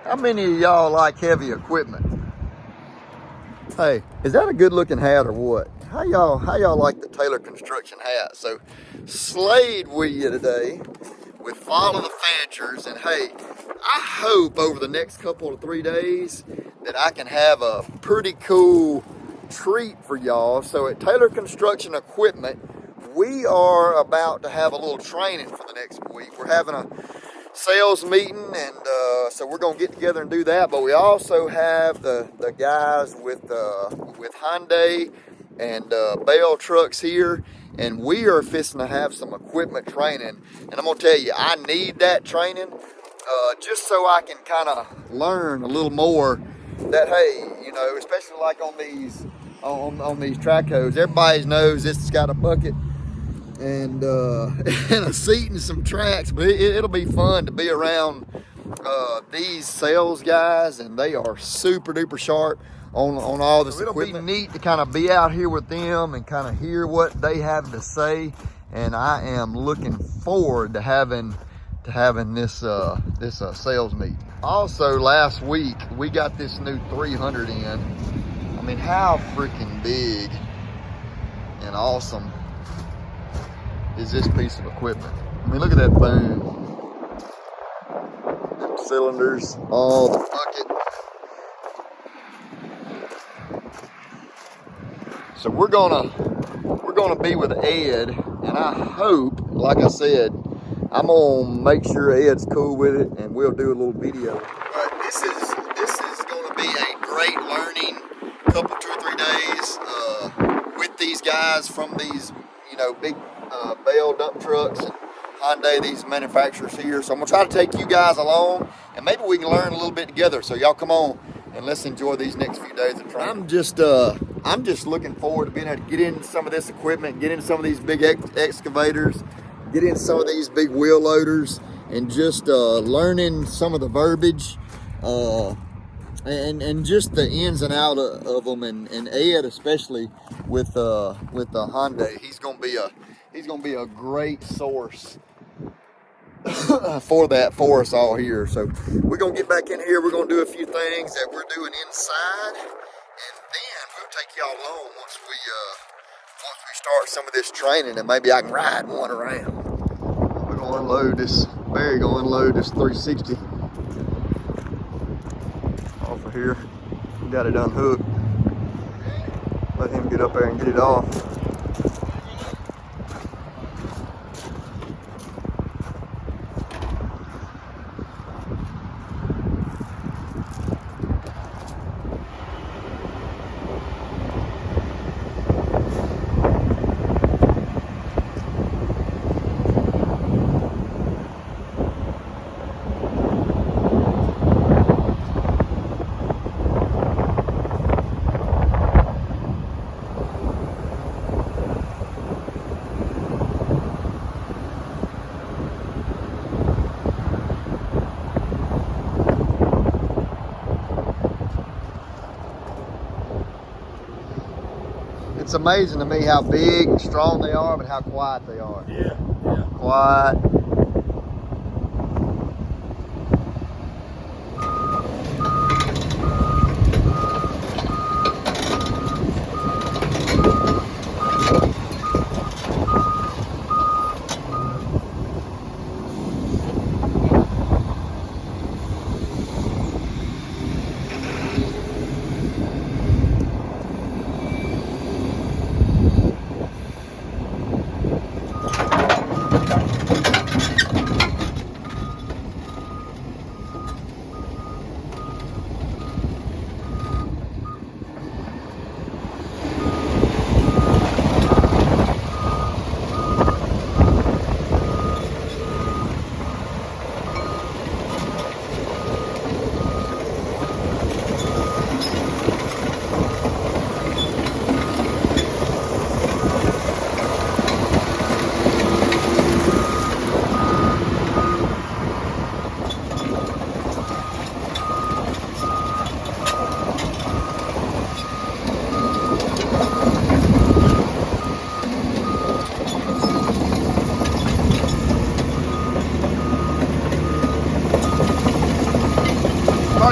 How many of y'all like heavy equipment? Hey, is that a good looking hat or what? How y'all like the Taylor Construction hat? So Slade with you today with Follow the Fanchers, and hey, I hope over the next couple of 3 days that I can have a pretty cool treat for y'all. So at Taylor Construction Equipment, we are about to have a little training for the next week. We're having a sales meeting, and so we're gonna get together and do that. But we also have the guys with Hyundai and Bell Trucks here, and we are fixing to have some equipment training. And I'm gonna tell you, I need that training just so I can kind of learn a little more. That hey, you know, especially like on these track hoes, everybody knows this has got a bucket and and a seat and some tracks, but it'll be fun to be around these sales guys, and they are super duper sharp on all this equipment. It'll be neat to kind of be out here with them and kind of hear what they have to say, and I am looking forward to having this sales meet. Also, last week we got this new 300 in. I mean, how freaking big and awesome is this piece of equipment? I mean, look at that boom. Them cylinders, all the bucket. So we're gonna be with Ed, and I hope, like I said, I'm gonna make sure Ed's cool with it, and we'll do a little video. But this is gonna be a great learning couple 2 or 3 days with these guys from these, you know, big Bell dump trucks and Hyundai, these manufacturers here. So I'm gonna try to take you guys along, and maybe we can learn a little bit together. So y'all come on and let's enjoy these next few days of training. I'm just looking forward to being able to get into some of this equipment, get into some of these big excavators, get into some of these big wheel loaders, and just learning some of the verbiage and just the ins and out of them. And Ed, especially with the Hyundai, he's gonna be a great source for us all here. So we're gonna get back in here. We're gonna do a few things that we're doing inside, and then we'll take y'all along once we start some of this training, and maybe I can ride one around. We're gonna unload this. Barry gonna unload this 360 off of here. Got it unhooked. Let him get up there and get it off. It's amazing to me how big and strong they are, but how quiet they are. Yeah. Quiet.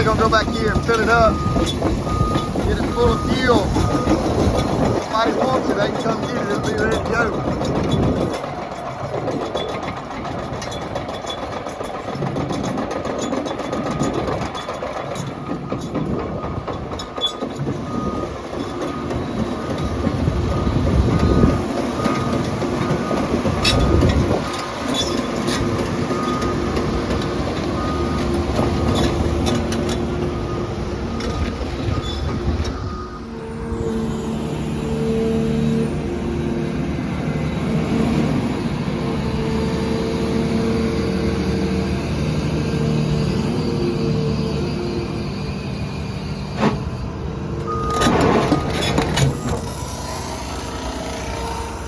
probably gonna go back here and fill it up, get it full of fuel. If somebody wants it, they can come get it, it'll be ready to go.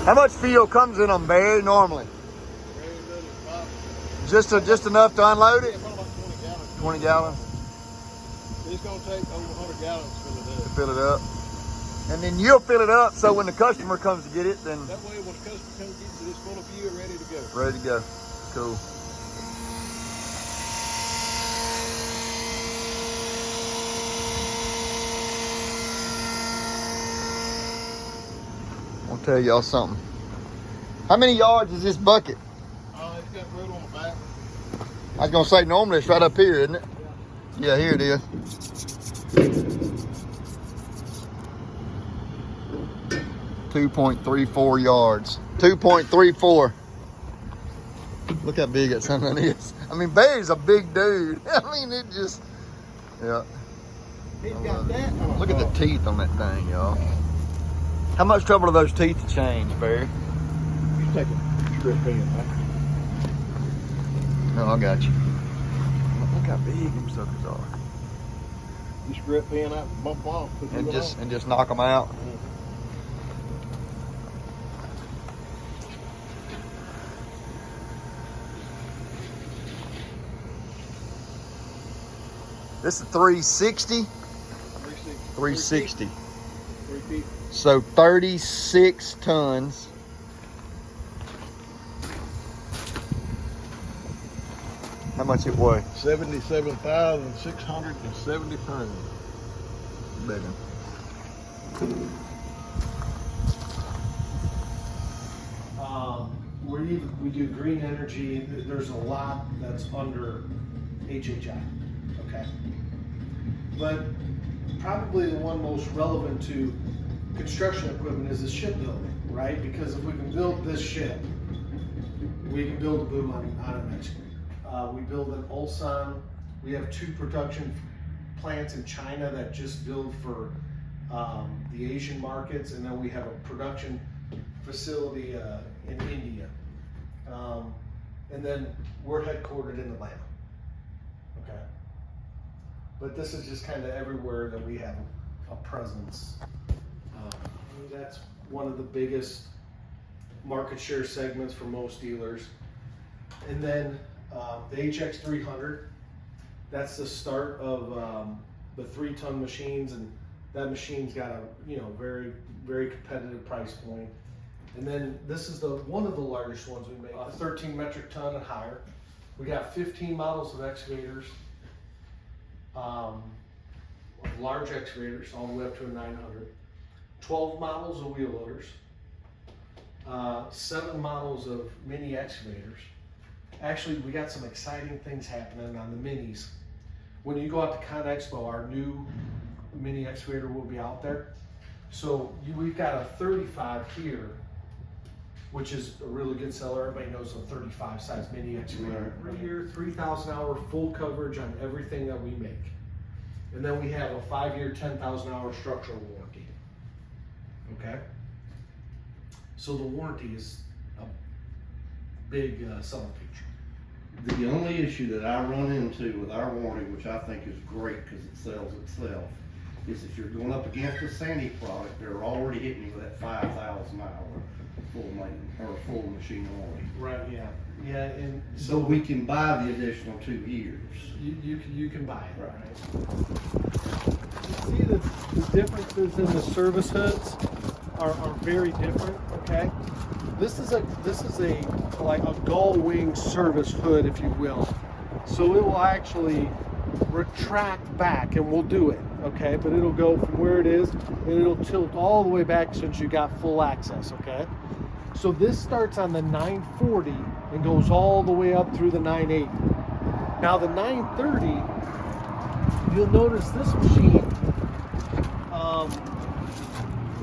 How much fuel comes in on Barry normally? Just enough to unload it? 20 gallons. It's going to take over 100 gallons to fill it up. And then you'll fill it up so when the customer comes to get it, then... That way when the customer comes to get it, it's full of fuel, ready to go. Ready to go. Cool. I'll tell y'all something. How many yards is this bucket? It's got road on the back. I was gonna say normally it's right up here, isn't it? Yeah, here it is. .34 yards. 2.34. Look how big that something is. I mean, Barry's a big dude. I mean, it just, yeah. He's got that. Look at the teeth on that thing, y'all. How much trouble are those teeth to change, Barry? You take a strip in, right? No, I got you. Look how big them suckers are. You strip in out, bump off, and just knock them out. This is 360. 360. 3 feet. So 36 tons. How much it weigh? 77,670 pounds. Big one. We do green energy. There's a lot that's under HHI. Okay. But probably the one most relevant to construction equipment is the shipbuilding, right? Because if we can build this ship, we can build a boom on it next week. We build an Ulsan. We have 2 production plants in China that just build for the Asian markets, and then we have a production facility in India. And then we're headquartered in Atlanta. Okay. But this is just kind of everywhere that we have a presence. That's one of the biggest market share segments for most dealers. And then the HX300, that's the start of the 3-ton machines, and that machine's got a very, very competitive price point. And then this is one of the largest ones we make, 13 metric ton and higher. We got 15 models of excavators, large excavators, all the way up to a 900. 12 models of wheel loaders, 7 models of mini excavators. Actually, we got some exciting things happening on the minis. When you go out to Con Expo, our new mini excavator will be out there. So we've got a 35 here, which is a really good seller. Everybody knows a 35 size mini excavator. Right here, 3,000 hour full coverage on everything that we make. And then we have a 5-year, 10,000 hour structural warranty. Okay? So the warranty is a big selling feature. The only issue that I run into with our warranty, which I think is great because it sells itself, is if you're going up against a Sandy product, they're already hitting you with that 5,000 hour full maintenance or full machine warranty. Right, yeah. Yeah, and So we can buy the additional 2 years. you can buy it, right? See the differences in the service hoods are very different. Okay, this is a like a gull wing service hood, if you will. So it will actually retract back, and we'll do it, okay? But it'll go from where it is, and it'll tilt all the way back since you got full access, okay? So this starts on the 940 and goes all the way up through the 980. Now the 930, you'll notice this machine,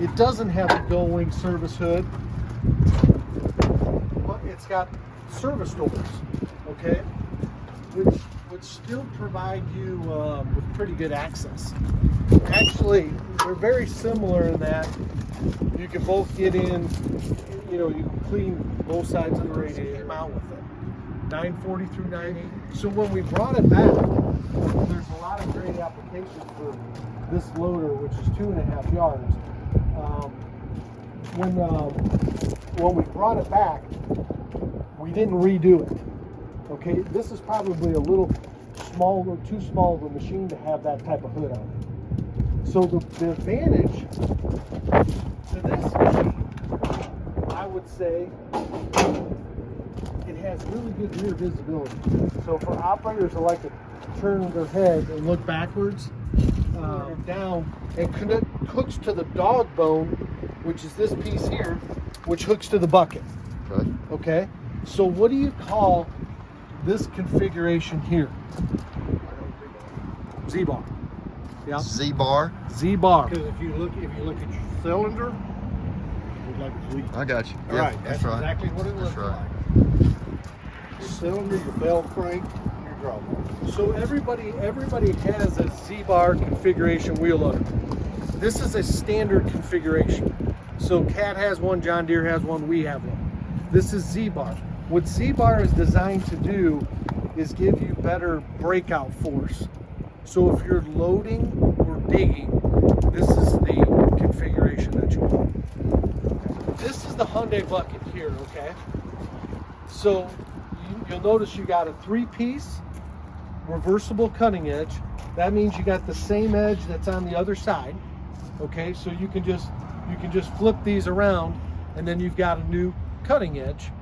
it doesn't have a gull wing service hood, but it's got service doors, okay, which still provide you with pretty good access. Actually, they're very similar in that you can both get in, you know, you can clean both sides of the radiator, come out with it. 940 through 980. So when we brought it back, there's a lot of great applications for this loader, which is 2.5 yards. When we brought it back, we didn't redo it. Okay, this is probably a little small or too small of a machine to have that type of hood on it. So the advantage to this machine, I would say, it has really good rear visibility. So for operators that like to turn their head and look backwards, down, and hooks to the dog bone, which is this piece here, which hooks to the bucket. Okay. Okay. So what do you call this configuration here? ZBar. Yeah. ZBar. ZBar. Because if you look at your cylinder, it looks like it's weak. I got you. All Yeah, right, that's right. exactly what it looks right. like. Your cylinder, your bell crank, your drawbar. So everybody has a ZBar configuration wheel loader. This is a standard configuration. So Cat has one, John Deere has one, we have one. This is ZBar. What ZBar is designed to do is give you better breakout force. So if you're loading or digging, this is the configuration that you want. This is the Hyundai bucket here, okay? So you'll notice you got a 3-piece reversible cutting edge. That means you got the same edge that's on the other side. Okay, so you can just flip these around, and then you've got a new cutting edge,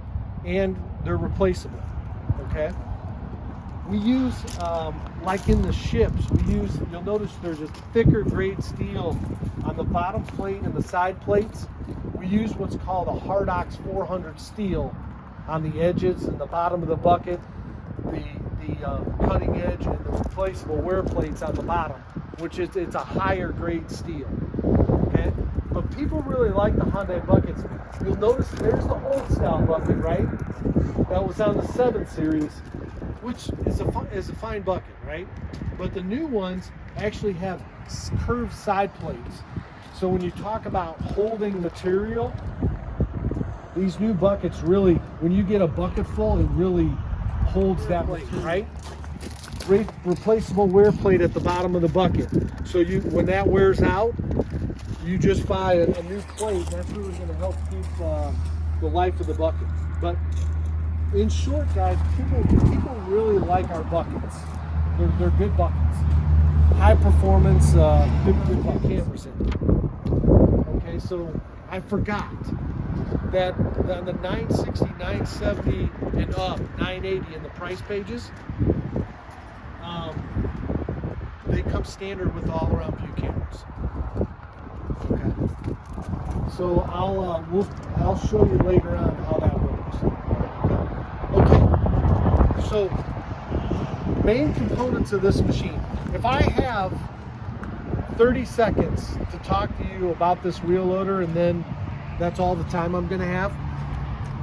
and they're replaceable. Okay. We use, like in the ships, you'll notice there's a thicker grade steel on the bottom plate and the side plates. We use what's called a Hardox 400 steel on the edges and the bottom of the bucket, the cutting edge, and the replaceable wear plates on the bottom, which is, it's a higher grade steel. Okay, but people really like the Hyundai buckets. You'll notice there's the old style bucket, right? That was on the 7 Series, which is a fine bucket, right? But the new ones actually have curved side plates. So when you talk about holding material, these new buckets really, when you get a bucket full, it really holds that material, right? Replaceable wear plate at the bottom of the bucket. So when that wears out, you just buy a new plate. That's really going to help keep the life of the bucket. But in short, guys, people really like our buckets. They're good buckets. High performance, good cameras in them. Okay, so I forgot that on the 960, 970 and up, 980 in the price pages, they come standard with all around view cameras. Okay. So I'll show you later on how that works. Okay. So main components of this machine. If I have 30 seconds to talk to you about this wheel loader, and then that's all the time I'm going to have,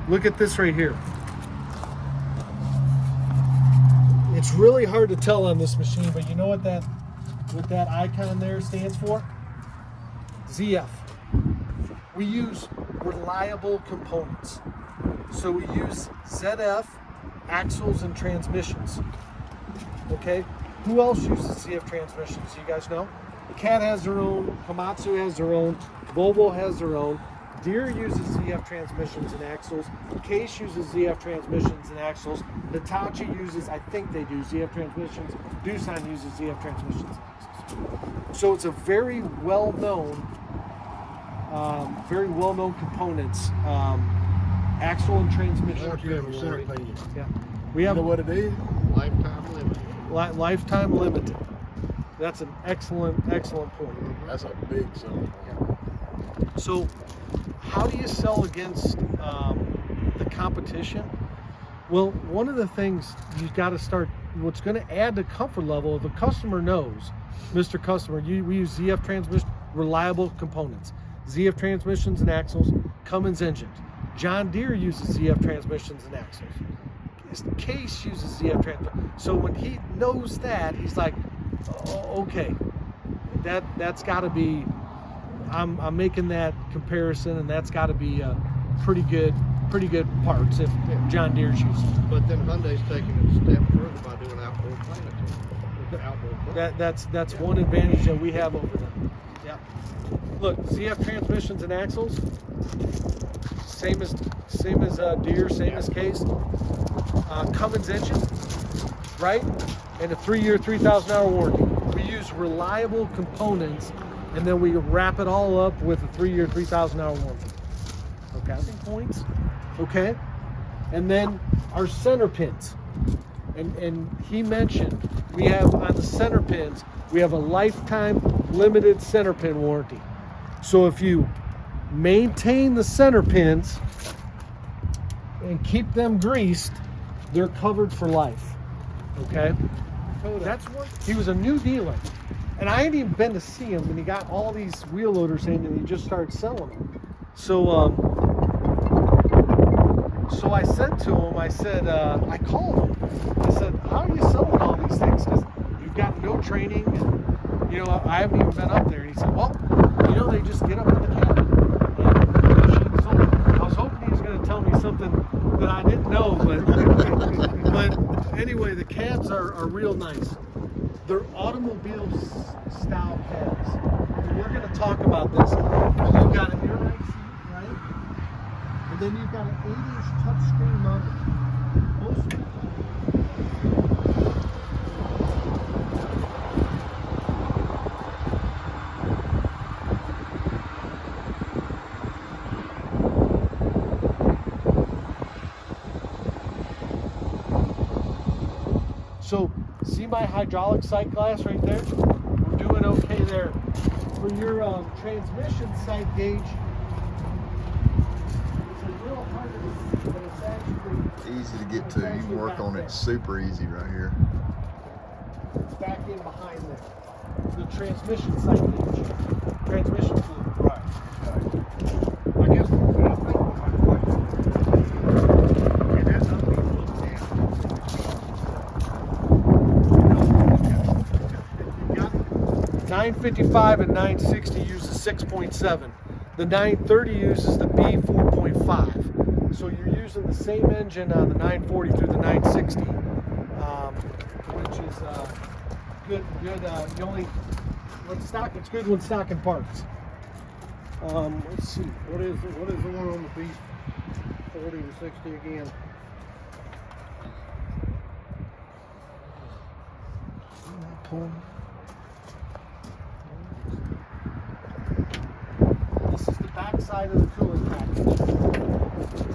look at this right here. It's really hard to tell on this machine, but you know what that icon there stands for? ZF. We use reliable components. So we use ZF axles and transmissions. Okay? Who else uses ZF transmissions? You guys know? Cat has their own, Komatsu has their own, Volvo has their own, Deere uses ZF transmissions and axles, Case uses ZF transmissions and axles, Hitachi uses, I think they do, ZF transmissions, Doosan uses ZF transmissions and axles. So it's a very well-known components, axle and transmission. Yeah. Yeah. We have You know what it is? Lifetime limit. lifetime limited. That's an excellent point. That's a big selling point. So, how do you sell against the competition? Well, one of the things you've got to start, what's going to add to comfort level, if a customer knows, Mr. Customer, we use ZF transmission, reliable components. ZF transmissions and axles, Cummins engines. John Deere uses ZF transmissions and axles. Case uses ZF transmission. So when he knows that, he's like, oh, okay, that's got to be, I'm making that comparison, and that's got to be pretty good parts if John Deere's using it. But then Hyundai's taking it a step further by doing outboard planning. That's one advantage that we have over them. Yeah. Look, ZF transmissions and axles, same as Deere, same as Case. Cummins engine, right? And a 3-year, 3,000-hour warranty. We use reliable components, and then we wrap it all up with a 3-year, 3,000-hour warranty. Okay, points. Okay, and then our center pins. And he mentioned we have on the center pins, we have a lifetime limited center pin warranty. So if you maintain the center pins and keep them greased, they're covered for life. Okay? That's what he was a new dealer. And I hadn't even been to see him when he got all these wheel loaders in and he just started selling them. So I said to him, I said, I called him. I said, how are you selling all these things? Because you've got no training and, you know, I haven't even been up there. And he said, well, you know, they just get up in the cab and sold. I was hoping he was going to tell me something that I didn't know, but anyway, the cabs are real nice. They're automobile style cabs. And we're going to talk about this. You've got an air ride seat, right? And then you've got an 8-inch touchscreen monitor. Most of the time. So, see my hydraulic sight glass right there? We're doing okay there. For your transmission sight gauge, it's a little harder to see, but it's actually Easy to get to. You can work on it super easy right here. it's back in behind there. The transmission sight gauge. Transmission fluid. Right. I guess I think my question is, that's not being looked at. 955 and 960 uses 6.7. The 930 uses the B4.5. So you're using the same engine on the 940 through the 960, which is good. The only it's good when stocking parts. Let's see. What is the one on the B40 and 60 again? This is the back side of the cooling package.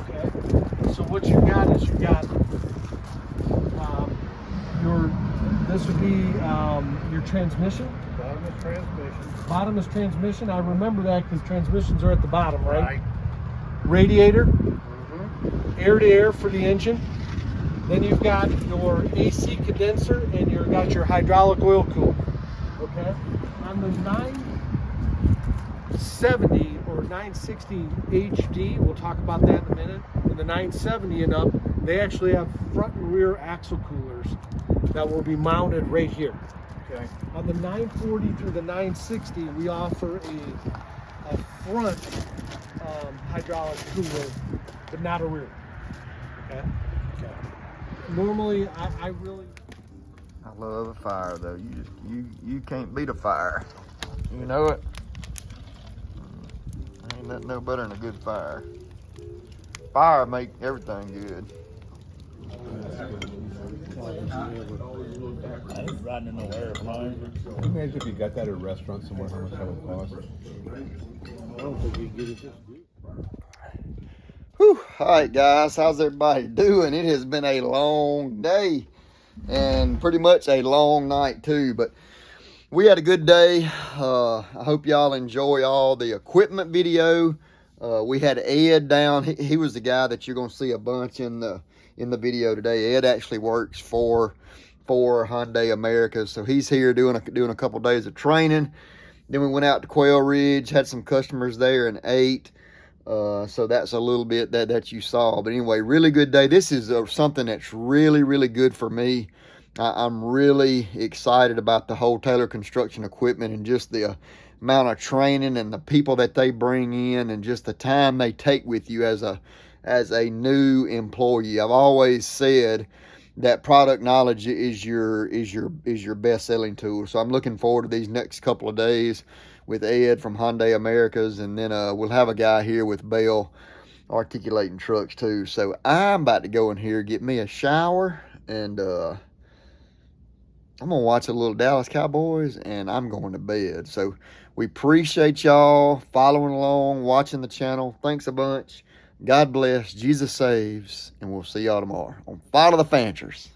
Okay. So what you got is this would be your transmission. Bottom is transmission. Bottom is transmission. I remember that because transmissions are at the bottom, right? Right. Radiator, Mm-hmm. air to air for the engine. Then you've got your AC condenser and you've got your hydraulic oil cooler. Okay. On the 970 or 960 HD, we'll talk about that in a minute. And the 970 and up, they actually have front and rear axle coolers that will be mounted right here. Okay. On the 940 through the 960, we offer a front hydraulic cooler, but not a rear. Okay. Okay. Normally, I really. I love a fire though. You can't beat a fire. You know it. Ain't nothing no better than a good fire. Fire make everything good. I ain't riding in no airplane. Can you imagine if you got that at a restaurant somewhere, how much that would cost? I don't think you get it this good. Whew. All right, guys, how's everybody doing? It has been a long day. and pretty much a long night too. But we had a good day. I hope y'all enjoy all the equipment video. We had Ed down. He was the guy that you're going to see a bunch in the video today. Ed actually works for Hyundai America, so he's here doing a couple days of training. Then we went out to Quail Ridge, had some customers there, and ate. So that's a little bit that you saw. But anyway, really good day. This is something that's really, really good for me. I'm really excited about the whole Taylor Construction Equipment and just the amount of training and the people that they bring in and just the time they take with you as a new employee. I've always said that product knowledge is your best selling tool. So I'm looking forward to these next couple of days with Ed from Hyundai Americas, and then we'll have a guy here with Bell articulating trucks too. So I'm about to go in here, get me a shower, and I'm going to watch a little Dallas Cowboys, and I'm going to bed. So we appreciate y'all following along, watching the channel. Thanks a bunch. God bless. Jesus saves. And we'll see y'all tomorrow on Follow the Fanchers.